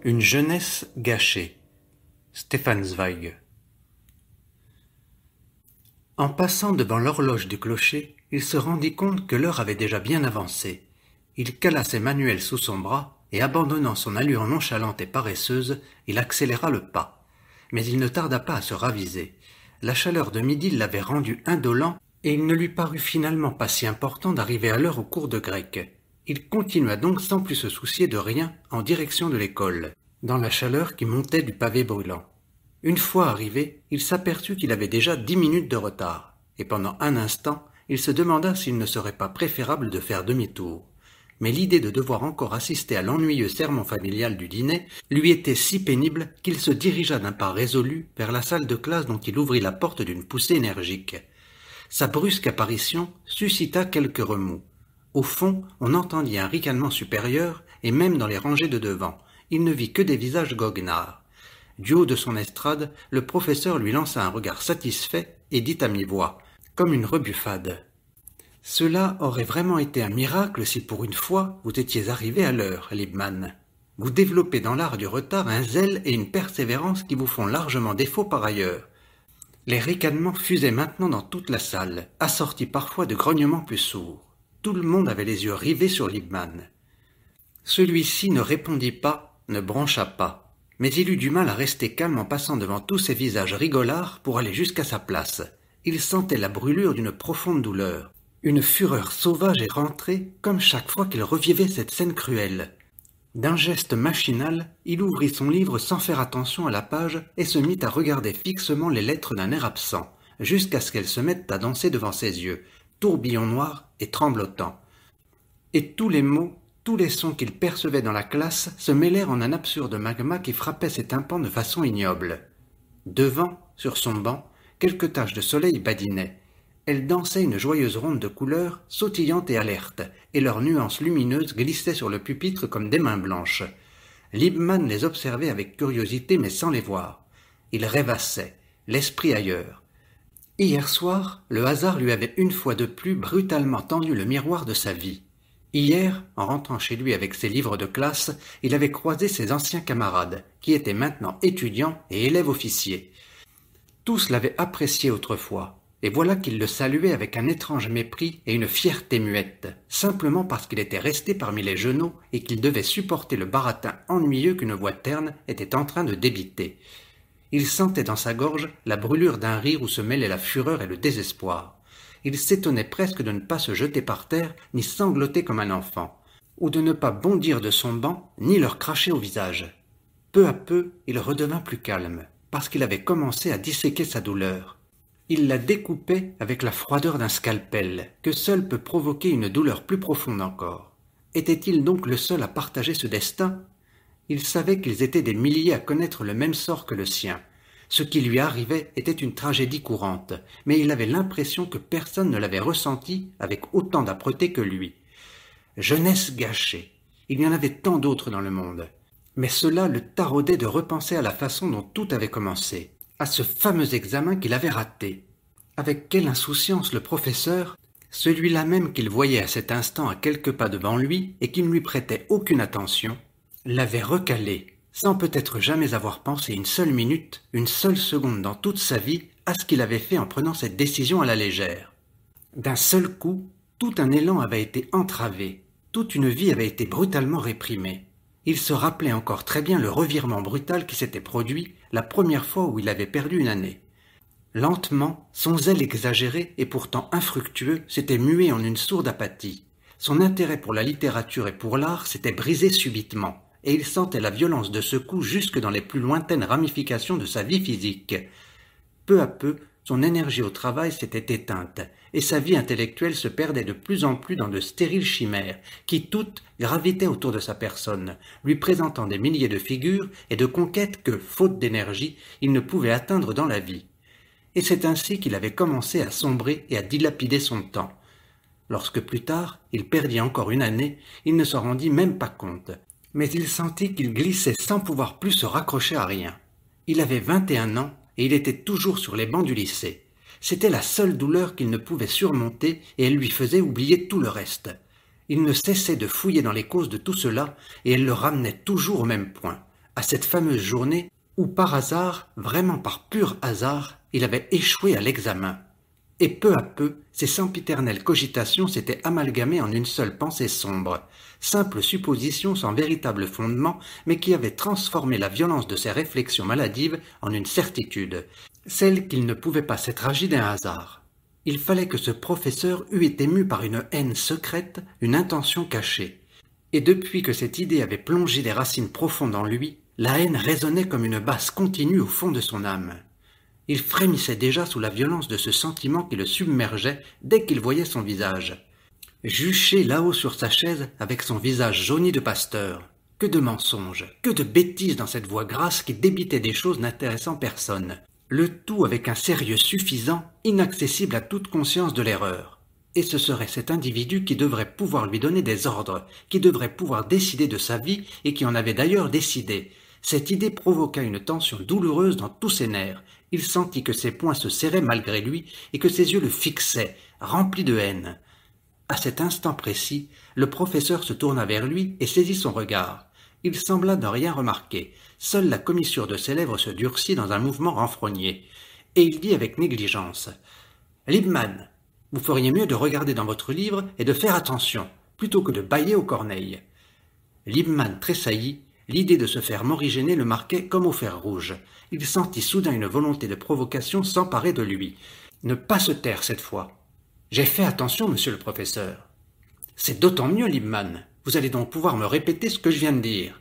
Une jeunesse gâchée. Stefan Zweig. En passant devant l'horloge du clocher, il se rendit compte que l'heure avait déjà bien avancé. Il cala ses manuels sous son bras et, abandonnant son allure nonchalante et paresseuse, il accéléra le pas. Mais il ne tarda pas à se raviser. La chaleur de midi l'avait rendu indolent et il ne lui parut finalement pas si important d'arriver à l'heure au cours de grec. Il continua donc sans plus se soucier de rien en direction de l'école, dans la chaleur qui montait du pavé brûlant. Une fois arrivé, il s'aperçut qu'il avait déjà 10 minutes de retard, et pendant un instant, il se demanda s'il ne serait pas préférable de faire demi-tour. Mais l'idée de devoir encore assister à l'ennuyeux sermon familial du dîner lui était si pénible qu'il se dirigea d'un pas résolu vers la salle de classe dont il ouvrit la porte d'une poussée énergique. Sa brusque apparition suscita quelques remous. Au fond, on entendit un ricanement supérieur, et même dans les rangées de devant, il ne vit que des visages goguenards. Du haut de son estrade, le professeur lui lança un regard satisfait et dit à mi-voix, comme une rebuffade. « Cela aurait vraiment été un miracle si pour une fois vous étiez arrivé à l'heure, Liebmann. Vous développez dans l'art du retard un zèle et une persévérance qui vous font largement défaut par ailleurs. » Les ricanements fusaient maintenant dans toute la salle, assortis parfois de grognements plus sourds. Tout le monde avait les yeux rivés sur Liebmann. Celui-ci ne répondit pas, ne broncha pas, mais il eut du mal à rester calme en passant devant tous ces visages rigolards pour aller jusqu'à sa place. Il sentait la brûlure d'une profonde douleur. Une fureur sauvage est rentrée, comme chaque fois qu'il revivait cette scène cruelle. D'un geste machinal, il ouvrit son livre sans faire attention à la page et se mit à regarder fixement les lettres d'un air absent, jusqu'à ce qu'elles se mettent à danser devant ses yeux, tourbillon noir et tremblotant. Et tous les mots, tous les sons qu'il percevait dans la classe se mêlèrent en un absurde magma qui frappait ses tympans de façon ignoble. Devant, sur son banc, quelques taches de soleil badinaient. Elles dansaient une joyeuse ronde de couleurs, sautillantes et alertes, et leurs nuances lumineuses glissaient sur le pupitre comme des mains blanches. Liebmann les observait avec curiosité mais sans les voir. Il rêvassait, l'esprit ailleurs. Hier soir, le hasard lui avait une fois de plus brutalement tendu le miroir de sa vie. Hier, en rentrant chez lui avec ses livres de classe, il avait croisé ses anciens camarades, qui étaient maintenant étudiants et élèves officiers. Tous l'avaient apprécié autrefois, et voilà qu'ils le saluaient avec un étrange mépris et une fierté muette, simplement parce qu'il était resté parmi les genoux et qu'il devait supporter le baratin ennuyeux qu'une voix terne était en train de débiter. Il sentait dans sa gorge la brûlure d'un rire où se mêlaient la fureur et le désespoir. Il s'étonnait presque de ne pas se jeter par terre, ni sangloter comme un enfant, ou de ne pas bondir de son banc, ni leur cracher au visage. Peu à peu, il redevint plus calme, parce qu'il avait commencé à disséquer sa douleur. Il la découpait avec la froideur d'un scalpel, que seul peut provoquer une douleur plus profonde encore. Était-il donc le seul à partager ce destin ? Il savait qu'ils étaient des milliers à connaître le même sort que le sien. Ce qui lui arrivait était une tragédie courante, mais il avait l'impression que personne ne l'avait ressenti avec autant d'âpreté que lui. Jeunesse gâchée. Il y en avait tant d'autres dans le monde. Mais cela le taraudait de repenser à la façon dont tout avait commencé, à ce fameux examen qu'il avait raté. Avec quelle insouciance le professeur, celui-là même qu'il voyait à cet instant à quelques pas devant lui et qui ne lui prêtait aucune attention, l'avait recalé, sans peut-être jamais avoir pensé une seule minute, une seule seconde dans toute sa vie à ce qu'il avait fait en prenant cette décision à la légère. D'un seul coup, tout un élan avait été entravé, toute une vie avait été brutalement réprimée. Il se rappelait encore très bien le revirement brutal qui s'était produit la première fois où il avait perdu une année. Lentement, son zèle exagéré et pourtant infructueux s'était mué en une sourde apathie. Son intérêt pour la littérature et pour l'art s'était brisé subitement, et il sentait la violence de ce coup jusque dans les plus lointaines ramifications de sa vie physique. Peu à peu, son énergie au travail s'était éteinte, et sa vie intellectuelle se perdait de plus en plus dans de stériles chimères, qui toutes gravitaient autour de sa personne, lui présentant des milliers de figures et de conquêtes que, faute d'énergie, il ne pouvait atteindre dans la vie. Et c'est ainsi qu'il avait commencé à sombrer et à dilapider son temps. Lorsque plus tard, il perdit encore une année, il ne s'en rendit même pas compte. Mais il sentit qu'il glissait sans pouvoir plus se raccrocher à rien. Il avait 21 ans et il était toujours sur les bancs du lycée. C'était la seule douleur qu'il ne pouvait surmonter et elle lui faisait oublier tout le reste. Il ne cessait de fouiller dans les causes de tout cela et elle le ramenait toujours au même point, à cette fameuse journée où par hasard, vraiment par pur hasard, il avait échoué à l'examen. Et peu à peu, ces sempiternelles cogitations s'étaient amalgamées en une seule pensée sombre, simple supposition sans véritable fondement, mais qui avait transformé la violence de ses réflexions maladives en une certitude, celle qu'il ne pouvait pas s'être agi d'un hasard. Il fallait que ce professeur eût été mû par une haine secrète, une intention cachée. Et depuis que cette idée avait plongé des racines profondes en lui, la haine résonnait comme une basse continue au fond de son âme. Il frémissait déjà sous la violence de ce sentiment qui le submergeait dès qu'il voyait son visage. Juché là-haut sur sa chaise avec son visage jauni de pasteur. Que de mensonges, que de bêtises dans cette voix grasse qui débitait des choses n'intéressant personne. Le tout avec un sérieux suffisant, inaccessible à toute conscience de l'erreur. Et ce serait cet individu qui devrait pouvoir lui donner des ordres, qui devrait pouvoir décider de sa vie et qui en avait d'ailleurs décidé. Cette idée provoqua une tension douloureuse dans tous ses nerfs. Il sentit que ses poings se serraient malgré lui et que ses yeux le fixaient, remplis de haine. À cet instant précis, le professeur se tourna vers lui et saisit son regard. Il sembla ne rien remarquer. Seule la commissure de ses lèvres se durcit dans un mouvement renfrogné. Et il dit avec négligence « Liebman, vous feriez mieux de regarder dans votre livre et de faire attention, plutôt que de bâiller aux corneilles. » Liebman tressaillit. L'idée de se faire morigéner le marquait comme au fer rouge. Il sentit soudain une volonté de provocation s'emparer de lui. Ne pas se taire cette fois. « J'ai fait attention, monsieur le professeur. »« C'est d'autant mieux, Liebman. Vous allez donc pouvoir me répéter ce que je viens de dire. »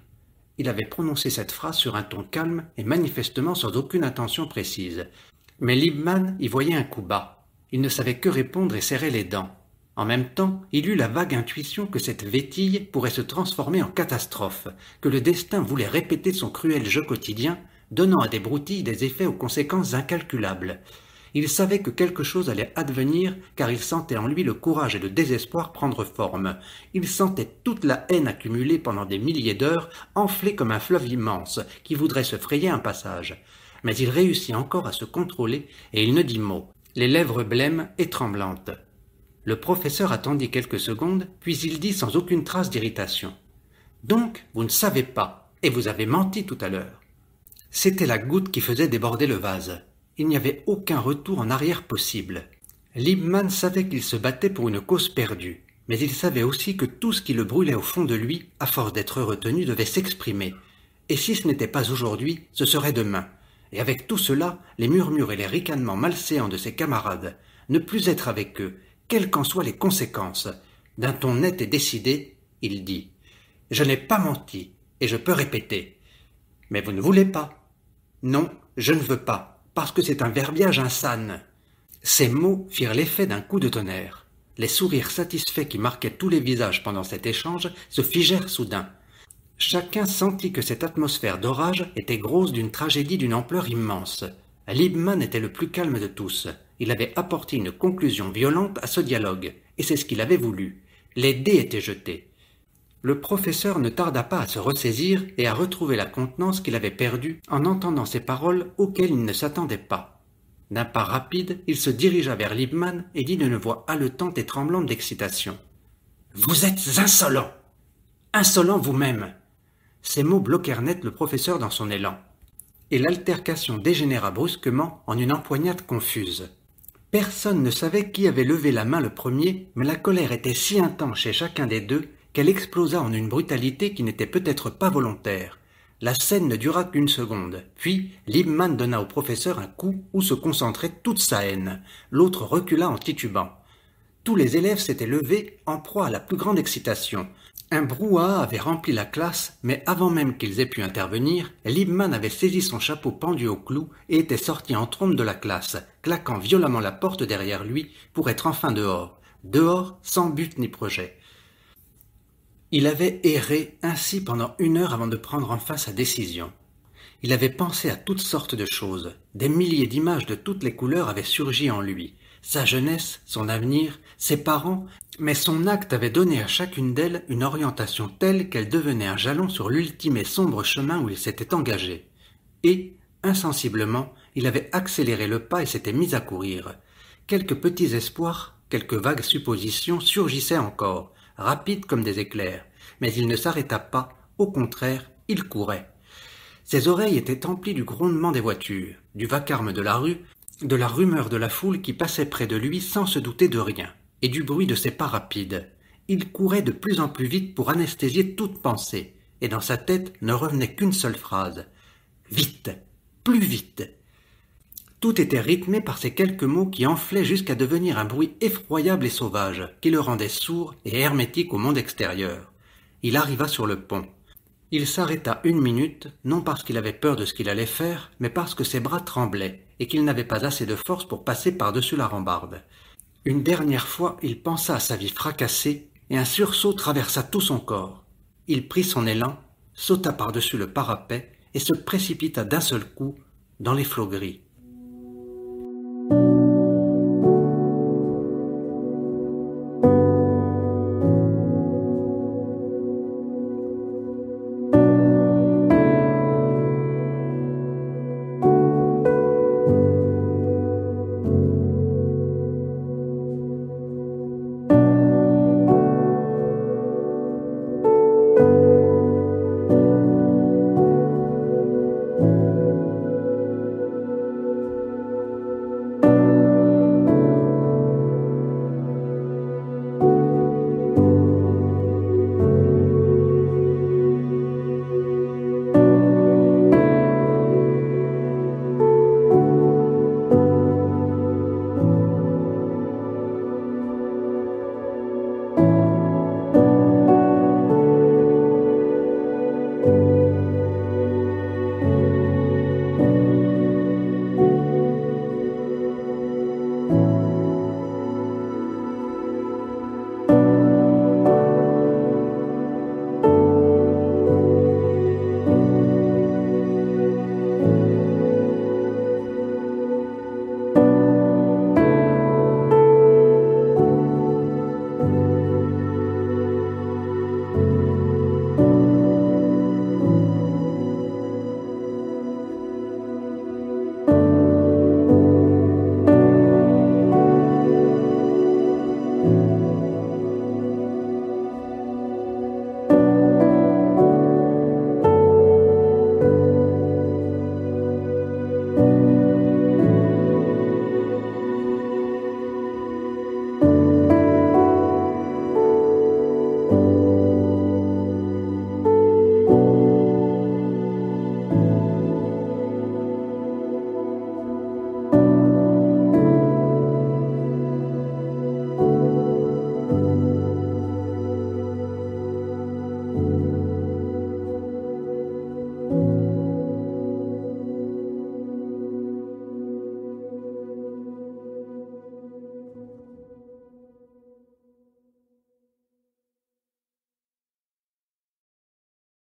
Il avait prononcé cette phrase sur un ton calme et manifestement sans aucune intention précise. Mais Liebman y voyait un coup bas. Il ne savait que répondre et serrait les dents. En même temps, il eut la vague intuition que cette vétille pourrait se transformer en catastrophe, que le destin voulait répéter son cruel jeu quotidien, donnant à des broutilles des effets aux conséquences incalculables. Il savait que quelque chose allait advenir, car il sentait en lui le courage et le désespoir prendre forme. Il sentait toute la haine accumulée pendant des milliers d'heures, enflée comme un fleuve immense, qui voudrait se frayer un passage. Mais il réussit encore à se contrôler, et il ne dit mot, les lèvres blêmes et tremblantes. Le professeur attendit quelques secondes, puis il dit sans aucune trace d'irritation. « Donc, vous ne savez pas, et vous avez menti tout à l'heure. » C'était la goutte qui faisait déborder le vase. Il n'y avait aucun retour en arrière possible. Liebman savait qu'il se battait pour une cause perdue, mais il savait aussi que tout ce qui le brûlait au fond de lui, à force d'être retenu, devait s'exprimer. Et si ce n'était pas aujourd'hui, ce serait demain. Et avec tout cela, les murmures et les ricanements malséants de ses camarades, ne plus être avec eux, quelles qu'en soient les conséquences. D'un ton net et décidé, il dit « Je n'ai pas menti, et je peux répéter. »« Mais vous ne voulez pas. »« Non, je ne veux pas, parce que c'est un verbiage insane. » Ces mots firent l'effet d'un coup de tonnerre. Les sourires satisfaits qui marquaient tous les visages pendant cet échange se figèrent soudain. Chacun sentit que cette atmosphère d'orage était grosse d'une tragédie d'une ampleur immense. Liebman était le plus calme de tous. Il avait apporté une conclusion violente à ce dialogue, et c'est ce qu'il avait voulu. Les dés étaient jetés. Le professeur ne tarda pas à se ressaisir et à retrouver la contenance qu'il avait perdue en entendant ces paroles auxquelles il ne s'attendait pas. D'un pas rapide, il se dirigea vers Liebman et dit d'une voix haletante et tremblante d'excitation. « Vous êtes insolent! Insolent vous-même !» Ces mots bloquèrent net le professeur dans son élan. Et l'altercation dégénéra brusquement en une empoignade confuse. Personne ne savait qui avait levé la main le premier, mais la colère était si intense chez chacun des deux qu'elle explosa en une brutalité qui n'était peut-être pas volontaire. La scène ne dura qu'une seconde, puis Liebman donna au professeur un coup où se concentrait toute sa haine. L'autre recula en titubant. Tous les élèves s'étaient levés en proie à la plus grande excitation. Un brouhaha avait rempli la classe, mais avant même qu'ils aient pu intervenir, Liebman avait saisi son chapeau pendu au clou et était sorti en trombe de la classe, claquant violemment la porte derrière lui pour être enfin dehors. Dehors, sans but ni projet. Il avait erré ainsi pendant 1 heure avant de prendre enfin sa décision. Il avait pensé à toutes sortes de choses. Des milliers d'images de toutes les couleurs avaient surgi en lui. Sa jeunesse, son avenir, ses parents, mais son acte avait donné à chacune d'elles une orientation telle qu'elle devenait un jalon sur l'ultime et sombre chemin où il s'était engagé. Et, insensiblement, il avait accéléré le pas et s'était mis à courir. Quelques petits espoirs, quelques vagues suppositions surgissaient encore, rapides comme des éclairs, mais il ne s'arrêta pas, au contraire, il courait. Ses oreilles étaient emplies du grondement des voitures, du vacarme de la rue, de la rumeur de la foule qui passait près de lui sans se douter de rien, et du bruit de ses pas rapides. Il courait de plus en plus vite pour anesthésier toute pensée, et dans sa tête ne revenait qu'une seule phrase. « Vite, plus vite !» Tout était rythmé par ces quelques mots qui enflaient jusqu'à devenir un bruit effroyable et sauvage, qui le rendait sourd et hermétique au monde extérieur. Il arriva sur le pont. Il s'arrêta 1 minute, non parce qu'il avait peur de ce qu'il allait faire, mais parce que ses bras tremblaient et qu'il n'avait pas assez de force pour passer par-dessus la rambarde. Une dernière fois, il pensa à sa vie fracassée et un sursaut traversa tout son corps. Il prit son élan, sauta par-dessus le parapet et se précipita d'un seul coup dans les flots gris.